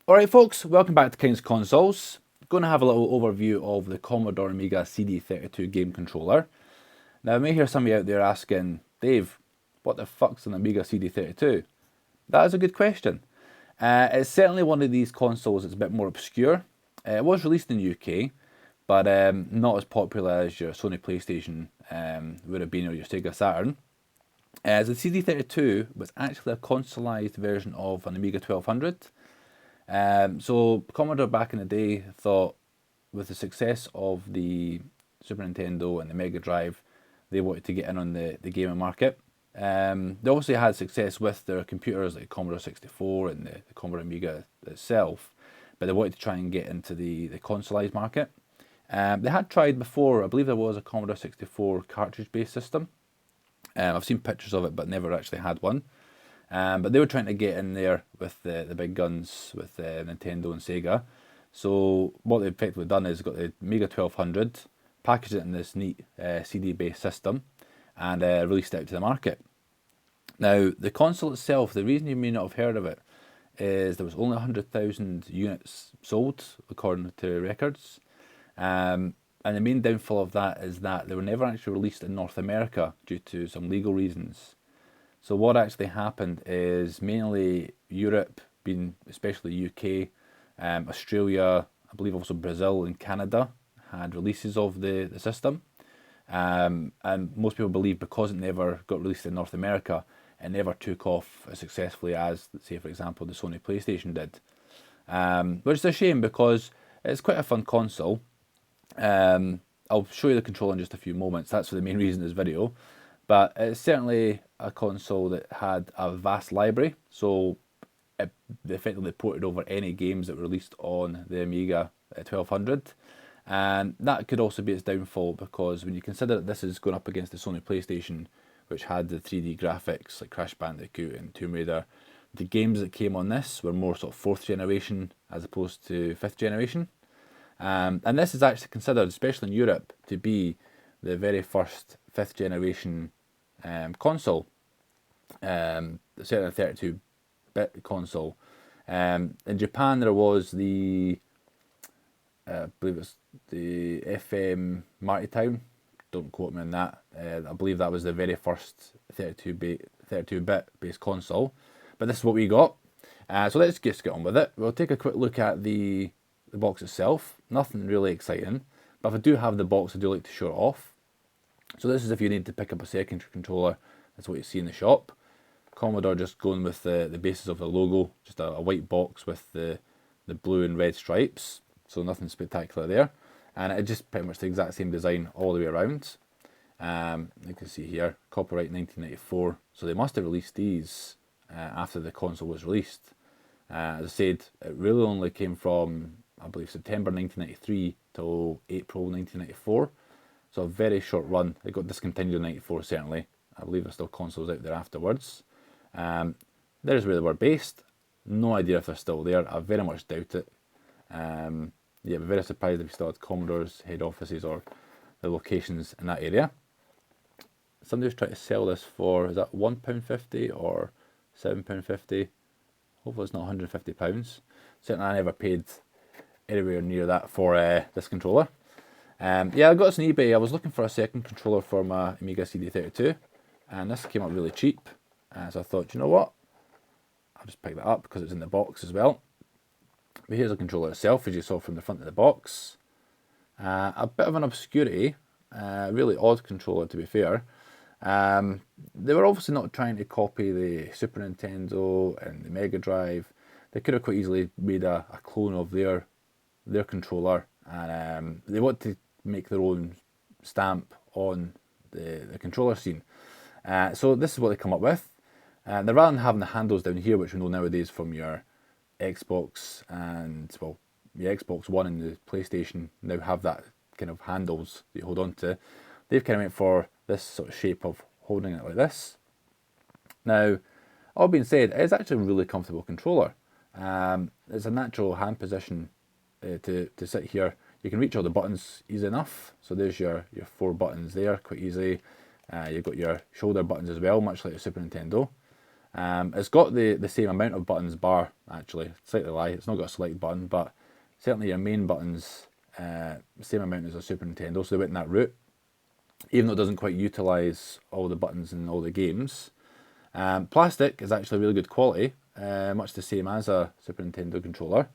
Alright folks, welcome back to King's Consoles. Going to have a little overview of the Commodore Amiga CD32 game controller. Now I may hear somebody out there asking, Dave, what the fuck's an Amiga CD32? That is a good question. It's certainly one of these consoles that's a bit more obscure. It was released in the UK, but not as popular as your Sony PlayStation would have been or your Sega Saturn. The CD32 was actually a consoleized version of an Amiga 1200. So Commodore back in the day thought with the success of the Super Nintendo and the Mega Drive, they wanted to get in on the gaming market. They obviously had success with their computers like Commodore 64 and the Commodore Amiga itself, but they wanted to try and get into the consoleized market. They had tried before, I believe there was a Commodore 64 cartridge-based system. I've seen pictures of it, but never actually had one. But they were trying to get in there with the big guns with Nintendo and Sega. So what they've effectively done is got the Amiga 1200, packaged it in this neat CD-based system, and released it out to the market. Now, the console itself, the reason you may not have heard of it is there was only 100,000 units sold, according to records. And the main downfall of that is that they were never actually released in North America due to some legal reasons. So what actually happened is mainly Europe, being especially UK, Australia, I believe also Brazil and Canada had releases of the system. And most people believe because it never got released in North America, it never took off as successfully as, let's say for example, the Sony PlayStation did. Which is a shame because it's quite a fun console. I'll show you the controller in just a few moments. That's for the main reason of this video. But it's certainly a console that had a vast library, so it effectively ported over any games that were released on the Amiga 1200. And that could also be its downfall because when you consider that this is going up against the Sony PlayStation, which had the 3D graphics like Crash Bandicoot and Tomb Raider, the games that came on this were more sort of 4th generation as opposed to 5th generation. And this is actually considered, especially in Europe, to be the very first 5th generation console, certainly a 32-bit console. In Japan there was the, I believe it's the FM Martytown, don't quote me on that, I believe that was the very first 32-bit based console, but this is what we got. So let's just get on with it. We'll take a quick look at the box itself, nothing really exciting, but if I do have the box I do like to show it off. So this is if you need to pick up a secondary controller, that's what you see in the shop. Commodore just going with the basis of the logo, just a white box with the blue and red stripes, so nothing spectacular there. And it's just pretty much the exact same design all the way around. You can see here, copyright 1994, so they must have released these after the console was released. As I said, it really only came from, I believe, September 1993 till April 1994. So a very short run. They got discontinued in 94 certainly. I believe there's still consoles out there afterwards. There's where they were based. No idea if they're still there. I very much doubt it. Yeah, I'm very surprised if you still had Commodore's head offices or the locations in that area. Somebody's trying to sell this for, is that £1.50 or £7.50? Hopefully it's not £150. Certainly I never paid anywhere near that for this controller. Yeah, I got this on eBay. I was looking for a second controller for my Amiga CD32, and this came up really cheap. So I thought, you know what? I'll just pick that up because it's in the box as well. But here's the controller itself, as you saw from the front of the box. A bit of an obscurity, really odd controller to be fair. They were obviously not trying to copy the Super Nintendo and the Mega Drive. They could have quite easily made a clone of their controller, and they want to make their own stamp on the controller scene. So this is what they come up with. Rather than having the handles down here, which we know nowadays from your Xbox and, well, your Xbox One and the PlayStation now have that kind of handles that you hold on to, they've kind of went for this sort of shape of holding it like this. Now, all being said, it is actually a really comfortable controller. It's a natural hand position to sit here. You can reach all the buttons easy enough. So there's your 4 buttons there quite easily. You've got your shoulder buttons as well, much like the Super Nintendo. It's got the same amount of buttons bar, actually. Slightly lie, it's not got a select button, but certainly your main buttons, same amount as a Super Nintendo, so they went in that route. Even though it doesn't quite utilise all the buttons in all the games. Plastic is actually really good quality, much the same as a Super Nintendo controller.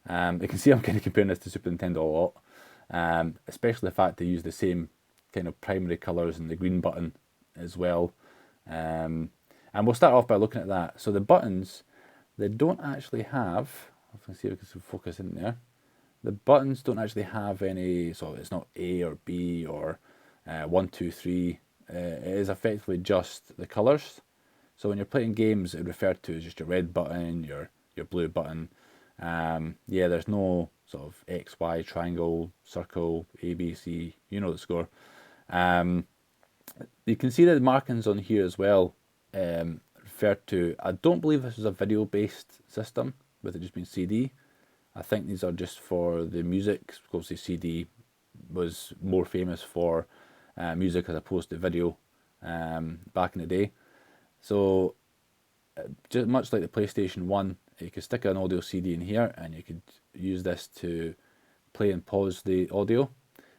You can see I'm kind of comparing this to Super Nintendo a lot, especially the fact they use the same kind of primary colours and the green button as well. And we'll start off by looking at that. So the buttons, they don't actually have, let's see if we can focus in there. The buttons don't actually have any, so it's not A or B or 1, 2, 3. It is effectively just the colours. So when you're playing games, it referred to as just your red button, your blue button. Yeah, there's no sort of X, Y, triangle, circle, A, B, C, you know the score. You can see the markings on here as well, referred to, I don't believe this is a video-based system, with it just being CD. I think these are just for the music, because the CD was more famous for music as opposed to video back in the day. So, just much like the PlayStation 1, you could stick an audio CD in here and you could use this to play and pause the audio.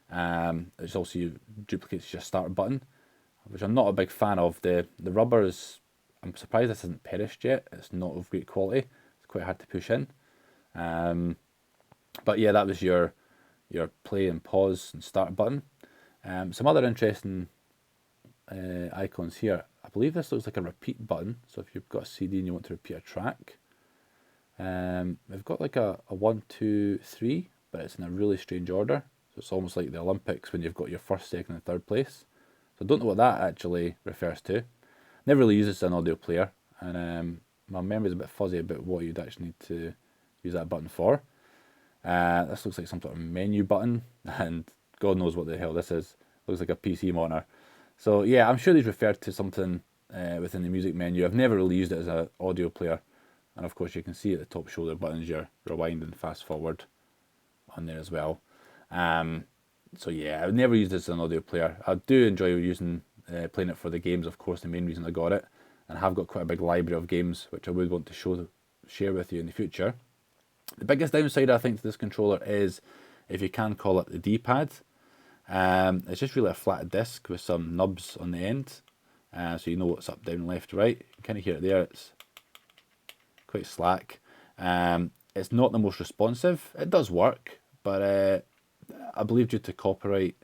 It also duplicates your start button, which I'm not a big fan of. The rubber is, I'm surprised this hasn't perished yet. It's not of great quality. It's quite hard to push in. But yeah, that was your play and pause and start button. Some other interesting icons here. I believe this looks like a repeat button. So if you've got a CD and you want to repeat a track, we've got like a 1, 2, 3, but it's in a really strange order. So it's almost like the Olympics when you've got your first, second, and third place. So I don't know what that actually refers to. Never really used this as an audio player, and my memory's a bit fuzzy about what you'd actually need to use that button for. This looks like some sort of menu button, and God knows what the hell this is. Looks like a PC monitor. So yeah, I'm sure these refer to something within the music menu. I've never really used it as an audio player. And of course you can see at the top shoulder buttons your rewind and fast forward on there as well. So yeah, I've never used this as an audio player. I do enjoy playing it for the games, of course, the main reason I got it. And I have got quite a big library of games which I would want to share with you in the future. The biggest downside I think to this controller is, if you can call it, the D-pad. It's just really a flat disc with some nubs on the end, so you know what's up, down, left, right. You can kind of hear it there. It's quite slack. It's not the most responsive. It does work, but I believe due to copyright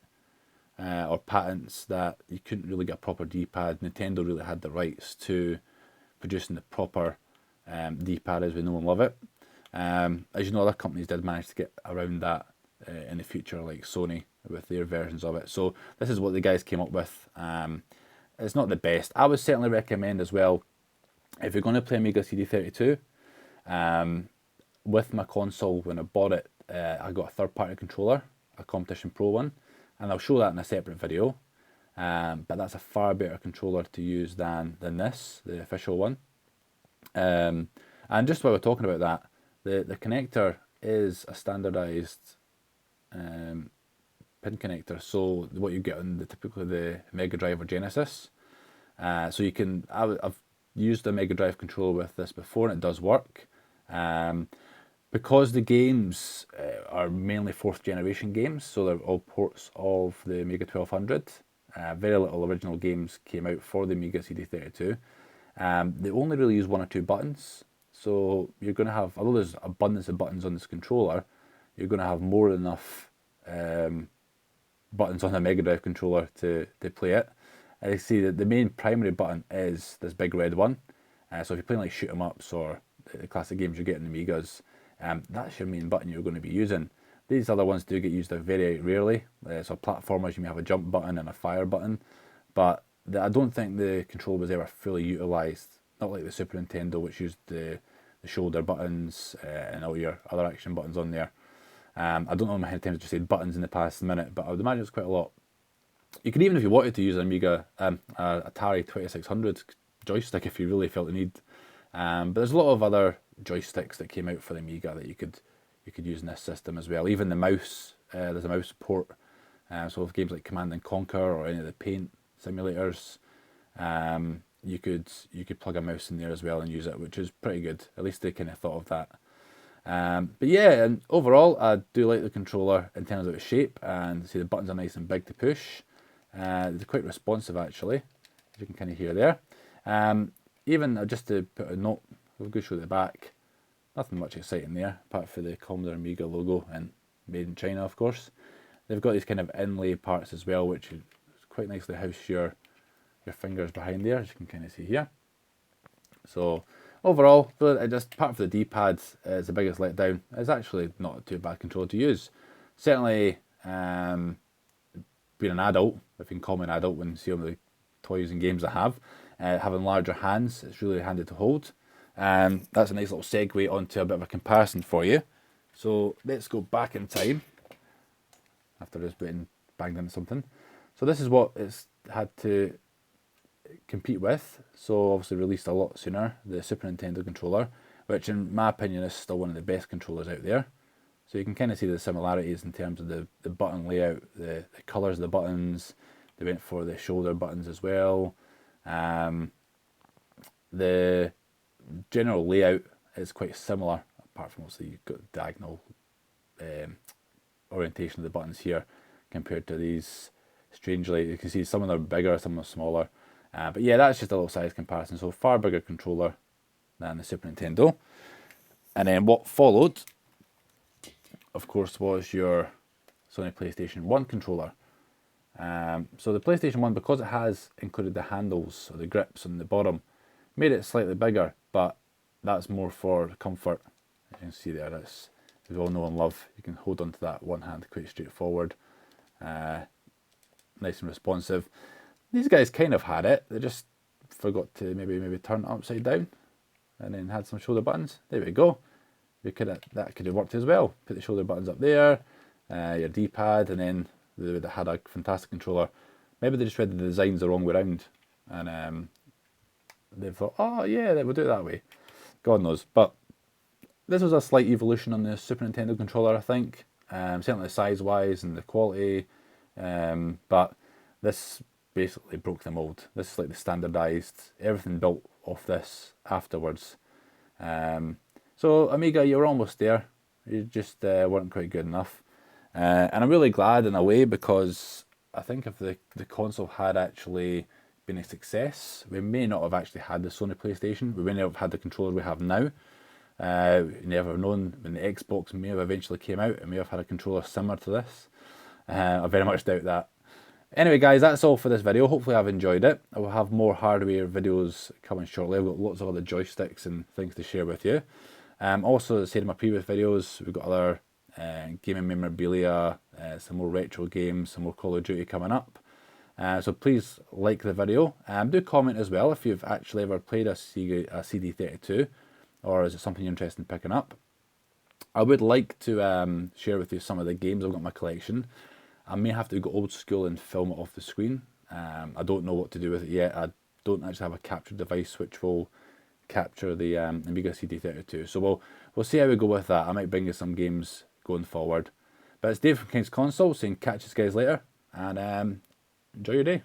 or patents that you couldn't really get a proper D-pad. Nintendo really had the rights to producing the proper D-pad as we know and love it. As you know, other companies did manage to get around that in the future, like Sony with their versions of it. So this is what the guys came up with. It's not the best. I would certainly recommend as well, if you're going to play Amiga CD32, with my console, when I bought it, I got a third-party controller, a Competition Pro one, and I'll show that in a separate video. But that's a far better controller to use than this, the official one. And just while we're talking about that, the connector is a standardised pin connector, so what you get on typically the Mega Drive or Genesis. So you can, I've used a Mega Drive controller with this before and it does work. Because the games are mainly 4th generation games, so they're all ports of the Amiga 1200. Very little original games came out for the Amiga CD32. They only really use 1 or 2 buttons, so you're going to have, although there's abundance of buttons on this controller, you're going to have more than enough buttons on a Mega Drive controller to play it. I see that the main primary button is this big red one. So if you're playing like shoot 'em ups or the classic games you get in the Amigas, that's your main button you're going to be using. These other ones do get used very rarely. So platformers, you may have a jump button and a fire button, but I don't think the controller was ever fully utilised. Not like the Super Nintendo, which used the shoulder buttons and all your other action buttons on there. I don't know how many times I just said buttons in the past minute, but I would imagine it's quite a lot. You could, even if you wanted to use an Amiga, Atari 2600 joystick if you really felt the need. But there's a lot of other joysticks that came out for the Amiga that you could use in this system as well. Even the mouse, there's a mouse port. So with games like Command and Conquer or any of the Paint simulators, you could plug a mouse in there as well and use it, which is pretty good. At least they kind of thought of that. But yeah, and overall, I do like the controller in terms of its shape, and see the buttons are nice and big to push. They're quite responsive actually, as you can kind of hear there. Even just to put a note, we'll go show the back. Nothing much exciting there, apart from the Commodore Amiga logo and made in China, of course. They've got these kind of inlay parts as well, which is quite nicely house your fingers behind there, as you can kind of see here. So overall, just apart from the D-pad is the biggest letdown. It's actually not too bad controller to use. Certainly, being an adult, if you can call me an adult when you see all the toys and games I have, having larger hands, it's really handy to hold. That's a nice little segue onto a bit of a comparison for you. So let's go back in time after just being banged into something. So this is what it's had to compete with. So obviously released a lot sooner, the Super Nintendo controller, which in my opinion is still one of the best controllers out there. So you can kind of see the similarities in terms of the button layout, the colours of the buttons. They went for the shoulder buttons as well. The general layout is quite similar, apart from obviously you've got diagonal orientation of the buttons here compared to these. Strangely, you can see some of them are bigger, some are smaller. But yeah, that's just a little size comparison. So far bigger controller than the Super Nintendo. And then what followed, of course, was your Sony PlayStation 1 controller. So the PlayStation 1, because it has included the handles or the grips on the bottom, made it slightly bigger, but that's more for comfort. As you can see there, that's, we all know and love. You can hold onto that one hand quite straightforward. Nice and responsive. These guys kind of had it. They just forgot to maybe turn it upside down, and then had some shoulder buttons. There we go. That could have worked as well. Put the shoulder buttons up there, your D-pad, and then they would have had a fantastic controller. Maybe they just read the designs the wrong way around, and they thought, oh yeah, we'll do it that way. God knows. But this was a slight evolution on the Super Nintendo controller, I think. Certainly size-wise and the quality. But this basically broke the mold. This is like the standardized, everything built off this afterwards. So Amiga, you're almost there. You just weren't quite good enough. And I'm really glad in a way, because I think if the console had actually been a success, we may not have actually had the Sony PlayStation. We may not have had the controller we have now. You never have known when the Xbox may have eventually came out, it may have had a controller similar to this. I very much doubt that. Anyway guys, that's all for this video. Hopefully I've enjoyed it. I will have more hardware videos coming shortly. I've got lots of other joysticks and things to share with you. Also, as I said in my previous videos, we've got other gaming memorabilia, some more retro games, some more Call of Duty coming up. So please like the video. Do comment as well if you've actually ever played a CD32, or is it something you're interested in picking up. I would like to share with you some of the games I've got in my collection. I may have to go old school and film it off the screen. I don't know what to do with it yet. I don't actually have a capture device which will capture the Amiga CD32. So we'll see how we go with that. I might bring you some games going forward. But it's Dave from King's Console saying catch you guys later, and enjoy your day.